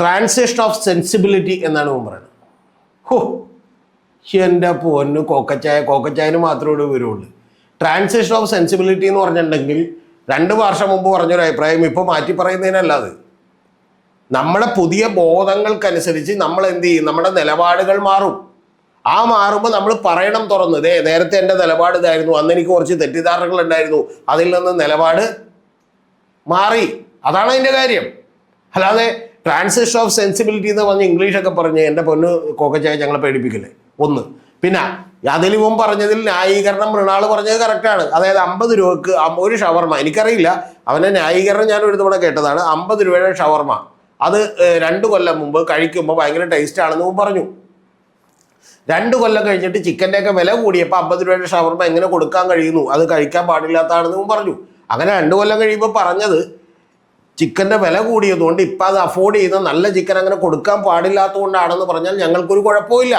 Transition of sensibility എന്നാണ് മുമ്പ് പറയുന്നത്. ഹോ, എൻ്റെ പൊന്ന് കോക്കച്ചായന് മാത്രമേ ഇവിടെ വരുള്ളൂ. ട്രാൻസിഷൻ ഓഫ് സെൻസിബിലിറ്റി എന്ന് പറഞ്ഞിട്ടുണ്ടെങ്കിൽ 2 വർഷം മുമ്പ് പറഞ്ഞൊരു അഭിപ്രായം ഇപ്പോൾ മാറ്റി പറയുന്നതിനല്ല. അത് നമ്മുടെ പുതിയ ബോധങ്ങൾക്കനുസരിച്ച് നമ്മൾ എന്ത് ചെയ്യും, നമ്മുടെ നിലപാടുകൾ മാറും. ആ മാറുമ്പോൾ നമ്മൾ പറയണം തുറന്ന്, നേരത്തെ എൻ്റെ നിലപാട് ഇതായിരുന്നു, അന്ന് എനിക്ക് കുറച്ച് തെറ്റിദ്ധാരണകൾ ഉണ്ടായിരുന്നു, അതിൽ നിന്ന് നിലപാട് മാറി. അതാണ് അതിൻ്റെ കാര്യം. അല്ലാതെ ട്രാൻസിഷൻ ഓഫ് സെൻസിബിലിറ്റി എന്ന് പറഞ്ഞ് ഇംഗ്ലീഷൊക്കെ പറഞ്ഞ് എൻ്റെ പൊന്ന് കോക്കച്ചായ ഞങ്ങളെ പേടിപ്പിക്കില്ലേ. ഒന്ന് പിന്നെ അതിൽ മുമ്പ് പറഞ്ഞതിൽ ന്യായീകരണം മൃണാൾ പറഞ്ഞത് കറക്റ്റാണ്. അതായത് 50 രൂപക്ക് ഒരു ഷവർമ, എനിക്കറിയില്ല അവൻ്റെ ന്യായീകരണം ഞാൻ ഒരു തവണ കേട്ടതാണ്. 50 രൂപയുടെ ഷവർമ അത് 2 കൊല്ലം മുമ്പ് കഴിക്കുമ്പോൾ ഭയങ്കര ടേസ്റ്റ് ആണെന്ന് പറഞ്ഞു. 2 കൊല്ലം കഴിഞ്ഞിട്ട് ചിക്കൻ്റെയൊക്കെ വില കൂടിയപ്പോൾ 50 രൂപയുടെ ഷവർമ എങ്ങനെ കൊടുക്കാൻ കഴിയുന്നു, അത് കഴിക്കാൻ പാടില്ലാത്തതാണെന്ന് പറഞ്ഞു. അങ്ങനെ 2 കൊല്ലം കഴിയുമ്പോൾ പറഞ്ഞത് ചിക്കൻ്റെ വില കൂടിയതുകൊണ്ട് ഇപ്പം അത് അഫോർഡ് ചെയ്യുന്ന നല്ല ചിക്കൻ അങ്ങനെ കൊടുക്കാൻ പാടില്ലാത്തതുകൊണ്ടാണെന്ന് പറഞ്ഞാൽ ഞങ്ങൾക്കൊരു കുഴപ്പമില്ല.